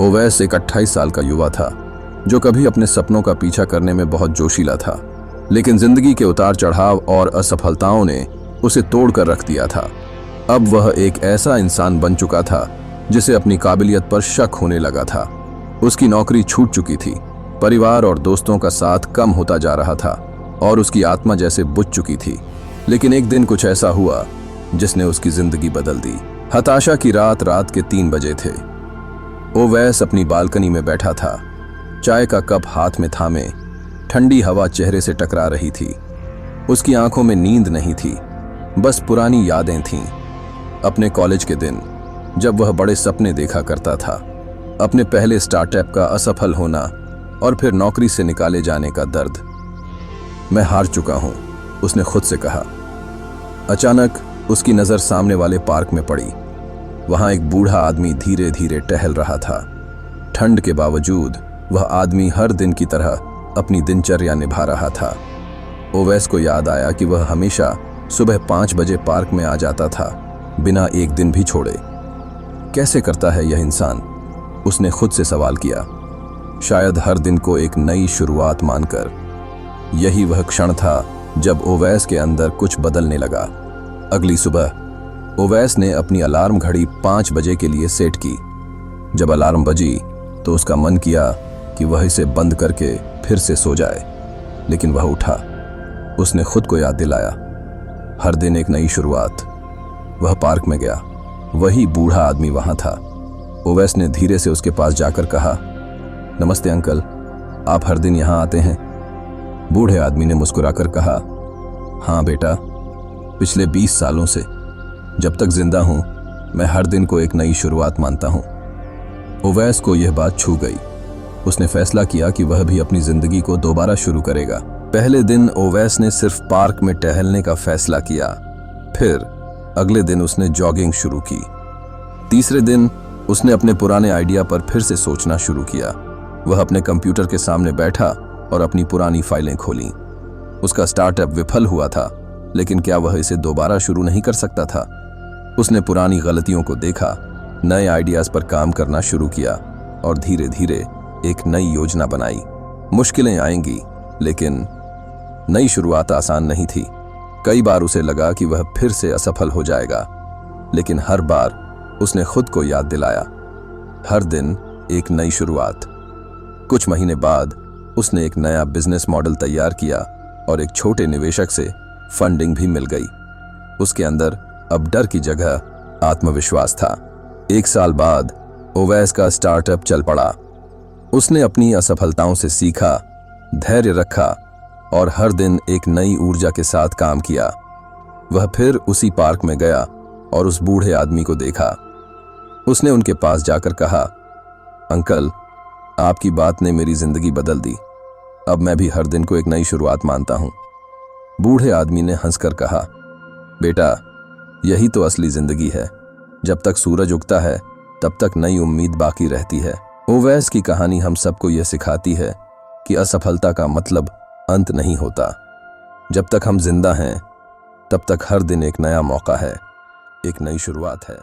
Owais एक 28 साल का युवा था जो कभी अपने सपनों का पीछा करने में बहुत जोशीला था, लेकिन जिंदगी के उतार चढ़ाव और असफलताओं ने उसे तोड़कर रख दिया था। अब वह एक ऐसा इंसान बन चुका था जिसे अपनी काबिलियत पर शक होने लगा था। उसकी नौकरी छूट चुकी थी, परिवार और दोस्तों का साथ कम होता जा रहा था और उसकी आत्मा जैसे बुझ चुकी थी। लेकिन एक दिन कुछ ऐसा हुआ जिसने उसकी जिंदगी बदल दी। हताशा की रात के 3 बजे थे। ओवैस अपनी बालकनी में बैठा था, चाय का कप हाथ में थामे। ठंडी हवा चेहरे से टकरा रही थी। उसकी आंखों में नींद नहीं थी, बस पुरानी यादें थीं। अपने कॉलेज के दिन, जब वह बड़े सपने देखा करता था, अपने पहले स्टार्टअप का असफल होना और फिर नौकरी से निकाले जाने का दर्द। मैं हार चुका हूं, उसने खुद से कहा। अचानक उसकी नजर सामने वाले पार्क में पड़ी। वहां एक बूढ़ा आदमी धीरे धीरे टहल रहा था। ठंड के बावजूद वह आदमी हर दिन की तरह अपनी दिनचर्या निभा रहा था। ओवैस को याद आया कि वह हमेशा सुबह 5 बजे पार्क में आ जाता था, बिना एक दिन भी छोड़े। कैसे करता है यह इंसान? उसने खुद से सवाल किया। शायद हर दिन को एक नई शुरुआत मानकर। यही वह क्षण था जब ओवैस के अंदर कुछ बदलने लगा। अगली सुबह ओवैस ने अपनी अलार्म घड़ी 5 बजे के लिए सेट की। जब अलार्म बजी तो उसका मन किया कि वह इसे बंद करके फिर से सो जाए, लेकिन वह उठा। उसने खुद को याद दिलाया, हर दिन एक नई शुरुआत। वह पार्क में गया। वही बूढ़ा आदमी वहां था। ओवैस ने धीरे से उसके पास जाकर कहा, नमस्ते अंकल, आप हर दिन यहां आते हैं? बूढ़े आदमी ने मुस्कुराकर कहा, हाँ बेटा, पिछले 20 सालों से, जब तक जिंदा हूं, मैं हर दिन को एक नई शुरुआत मानता हूं। ओवैस को यह बात छू गई। उसने फैसला किया कि वह भी अपनी जिंदगी को दोबारा शुरू करेगा। पहले दिन ओवैस ने सिर्फ पार्क में टहलने का फैसला किया। फिर अगले दिन उसने जॉगिंग शुरू की। तीसरे दिन उसने अपने पुराने आइडिया पर फिर से सोचना शुरू किया। वह अपने कंप्यूटर के सामने बैठा और अपनी पुरानी फाइलें खोलीं। उसका स्टार्टअप विफल हुआ था, लेकिन क्या वह इसे दोबारा शुरू नहीं कर सकता था? उसने पुरानी गलतियों को देखा, नए आइडियाज पर काम करना शुरू किया और धीरे धीरे एक नई योजना बनाई। मुश्किलें आएंगी, लेकिन नई शुरुआत आसान नहीं थी। कई बार उसे लगा कि वह फिर से असफल हो जाएगा, लेकिन हर बार उसने खुद को याद दिलाया, हर दिन एक नई शुरुआत। कुछ महीने बाद उसने एक नया बिजनेस मॉडल तैयार किया और एक छोटे निवेशक से फंडिंग भी मिल गई। उसके अंदर अब डर की जगह आत्मविश्वास था। 1 साल बाद ओवैस का स्टार्टअप चल पड़ा। उसने अपनी असफलताओं से सीखा, धैर्य रखा और हर दिन एक नई ऊर्जा के साथ काम किया। वह फिर उसी पार्क में गया और उस बूढ़े आदमी को देखा। उसने उनके पास जाकर कहा, अंकल, आपकी बात ने मेरी जिंदगी बदल दी। अब मैं भी हर दिन को एक नई शुरुआत मानता हूं। बूढ़े आदमी ने हंसकर कहा, बेटा, यही तो असली जिंदगी है। जब तक सूरज उगता है, तब तक नई उम्मीद बाकी रहती है। ओवैस की कहानी हम सबको यह सिखाती है कि असफलता का मतलब अंत नहीं होता। जब तक हम जिंदा हैं, तब तक हर दिन एक नया मौका है, एक नई शुरुआत है।